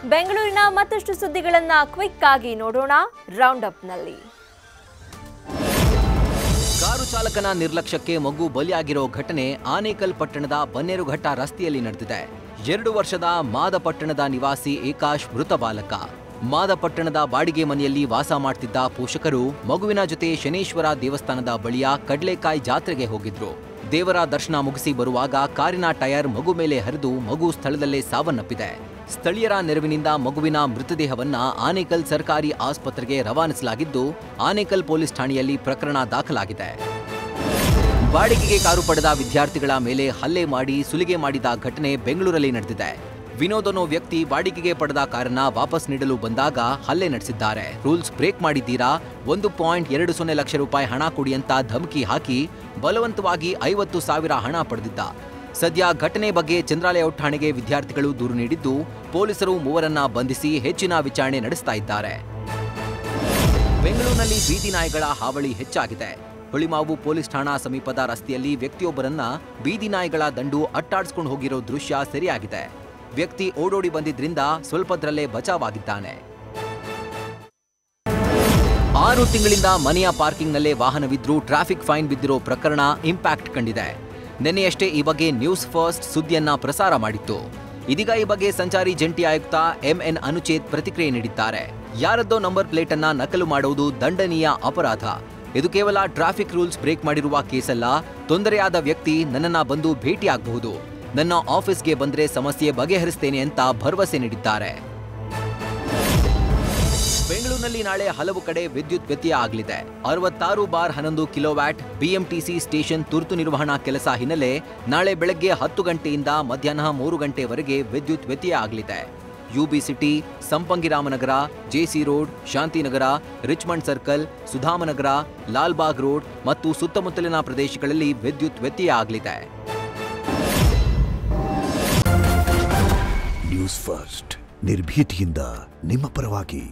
ಬೆಂಗಳೂರಿನ ಮತ್ತಷ್ಟು ಸುದ್ದಿಗಳನ್ನು ಕ್ವಿಕ್ ಆಗಿ ನೋಡೋಣ ರೌಂಡ್ ಅಪ್ನಲ್ಲಿ. ಕಾರು ಚಾಲಕನ ನಿರ್ಲಕ್ಷ್ಯಕ್ಕೆ ಮಗು ಬಲಿಯಾಗಿರೋ ಘಟನೆ ಆನೇಕಲ್ ಪಟ್ಟಣದ ಬನ್ನೇರುಘಟ್ಟ ರಸ್ತೆಯಲ್ಲಿ ನಡೆದಿದೆ. 2 ವರ್ಷದ ಮಾದಪಟ್ಟಣದ ನಿವಾಸಿ ಏಕಾಶ್ ಮೃತ ಬಾಲಕ. ಮಾದಪಟ್ಟಣದ ಬಾಡಿಗೆ ಮನೆಯಲ್ಲಿ ವಾಸ ಮಾಡ್ತಿದ್ದ ಪೋಷಕರು ಮಗುವಿನ ಜೊತೆ ಶನೇಶ್ವರ ದೇವಸ್ಥಾನದ ಬಳಿಯ ಕಡ್ಲೆಕಾಯಿ ಜಾತ್ರೆಗೆ ಹೋಗಿದ್ರು. ದೇವರ ದರ್ಶನ ಮುಗಿಸಿ ಬರುವಾಗ ಕಾರಿನ ಟೈರ್ ಮಗು ಮೇಲೆ ಹರಿದು ಮಗು ಸ್ಥಳದಲ್ಲೇ ಸಾವನ್ನಪ್ಪಿದೆ. ಸ್ಥಳೀಯರ ನೆರವಿನಿಂದ ಮಗುವಿನ ಮೃತದೇಹವನ್ನ ಆನೇಕಲ್ ಸರ್ಕಾರಿ ಆಸ್ಪತ್ರೆಗೆ ರವಾನಿಸಲಾಗಿದ್ದು, ಆನೇಕಲ್ ಪೊಲೀಸ್ ಠಾಣೆಯಲ್ಲಿ ಪ್ರಕರಣ ದಾಖಲಾಗಿದೆ. ಬಾಡಿಗೆಗೆ ಕಾರು ಪಡೆದ ವಿದ್ಯಾರ್ಥಿಗಳ ಮೇಲೆ ಹಲ್ಲೆ ಮಾಡಿ ಸುಲಿಗೆ ಮಾಡಿದ ಘಟನೆ ಬೆಂಗಳೂರಲ್ಲಿ ನಡೆದಿದೆ. ವಿನೋದ್ ಅನ್ನೋ ವ್ಯಕ್ತಿ ಬಾಡಿಗೆಗೆ ಪಡೆದ ಕಾರನ್ನ ವಾಪಸ್ ನೀಡಲು ಬಂದಾಗ ಹಲ್ಲೆ ನಡೆಸಿದ್ದಾರೆ. ರೂಲ್ಸ್ ಬ್ರೇಕ್ ಮಾಡಿದ್ದೀರಾ, 1.20 ಲಕ್ಷ ರೂಪಾಯಿ ಹಣ ಕೊಡಿ ಅಂತ ಧಮಕಿ ಹಾಕಿ ಬಲವಂತವಾಗಿ 50,000 ಹಣ ಪಡೆದಿದ್ದ. ಸದ್ಯ ಘಟನೆ ಬಗ್ಗೆ ಚಂದ್ರಾಲೇಔಟ್ ಠಾಣೆಗೆ ವಿದ್ಯಾರ್ಥಿಗಳು ದೂರು ನೀಡಿದ್ದು, ಪೊಲೀಸರು ಮೂವರನ್ನ ಬಂಧಿಸಿ ಹೆಚ್ಚಿನ ವಿಚಾರಣೆ ನಡೆಸ್ತಾ ಇದ್ದಾರೆ. ಬೆಂಗಳೂರಿನಲ್ಲಿ ಬೀದಿ ನಾಯಿಗಳ ಹಾವಳಿ ಹೆಚ್ಚಾಗಿದೆ. ಹುಳಿಮಾವು ಪೊಲೀಸ್ ಠಾಣಾ ಸಮೀಪದ ರಸ್ತೆಯಲ್ಲಿ ವ್ಯಕ್ತಿಯೊಬ್ಬರನ್ನ ಬೀದಿ ನಾಯಿಗಳ ದಂಡು ಅಟ್ಟಾಡಿಸಿಕೊಂಡು ಹೋಗಿರೋ ದೃಶ್ಯ ಸೆರೆಯಾಗಿದೆ. ವ್ಯಕ್ತಿ ಓಡೋಡಿ ಬಂದಿದ್ರಿಂದ ಸ್ವಲ್ಪದ್ರಲ್ಲೇ ಬಚಾವಾಗಿದ್ದಾನೆ. 6 ತಿಂಗಳಿಂದ ಮನೆಯ ಪಾರ್ಕಿಂಗ್ನಲ್ಲೇ ವಾಹನವಿದ್ರೂ ಟ್ರಾಫಿಕ್ ಫೈನ್ ಬಿದ್ದಿರೋ ಪ್ರಕರಣ ಇಂಪ್ಯಾಕ್ಟ್ ಕಂಡಿದೆ. ನಿನ್ನೆಯಷ್ಟೇ ಈ ಬಗ್ಗೆ ನ್ಯೂಸ್ ಫಸ್ಟ್ ಸುದ್ದಿಯನ್ನ ಪ್ರಸಾರ ಮಾಡಿತ್ತು. ಇದೀಗ ಈ ಬಗ್ಗೆ ಸಂಚಾರಿ ಜಂಟಿ ಆಯುಕ್ತ MN ಅನುಚೇತ್ ಪ್ರತಿಕ್ರಿಯೆ ನೀಡಿದ್ದಾರೆ. ಯಾರದ್ದೋ ನಂಬರ್ ಪ್ಲೇಟ್ ಅನ್ನ ನಕಲು ಮಾಡುವುದು ದಂಡನೀಯ ಅಪರಾಧ. ಇದು ಕೇವಲ ಟ್ರಾಫಿಕ್ ರೂಲ್ಸ್ ಬ್ರೇಕ್ ಮಾಡಿರುವ ಕೇಸಲ್ಲ. ತೊಂದರೆಯಾದ ವ್ಯಕ್ತಿ ನನ್ನನ್ನ ಬಂದು ಭೇಟಿಯಾಗಬಹುದು. ನನ್ನ ಆಫೀಸ್ಗೆ ಬಂದ್ರೆ ಸಮಸ್ಯೆ ಬಗೆಹರಿಸ್ತೇನೆ ಅಂತ ಭರವಸೆ ನೀಡಿದ್ದಾರೆ. ಬೆಂಗಳೂರಿನಲ್ಲಿ ನಾಳೆ ಹಲವು ಕಡೆ ವಿದ್ಯುತ್ ವ್ಯತ್ಯಯ ಆಗಲಿದೆ. 66/11 ಕಿಲೋವ್ಯಾಟ್ BMTC ಸ್ಟೇಷನ್ ತುರ್ತು ನಿರ್ವಹಣಾ ಕೆಲಸ ಹಿನ್ನೆಲೆ ನಾಳೆ ಬೆಳಗ್ಗೆ 10 ಗಂಟೆಯಿಂದ ಮಧ್ಯಾಹ್ನ 3 ಗಂಟೆವರೆಗೆ ವಿದ್ಯುತ್ ವ್ಯತ್ಯಯ ಆಗಲಿದೆ. UB city, Sampangiramanagar, JC road, Shantinagar, Richmond circle, Sudhamanagar, Lalbagh road ಮತ್ತು ಸುತ್ತಮುತ್ತಲಿನ ಪ್ರದೇಶಗಳಲ್ಲಿ ವಿದ್ಯುತ್ ವ್ಯತ್ಯಯ ಆಗಲಿದೆ. ನ್ಯೂಸ್ ಫಸ್ಟ್ ನಿರ್ಭೀತಿಯಿಂದ ನಿಮ್ಮ ಪರವಾಗಿ.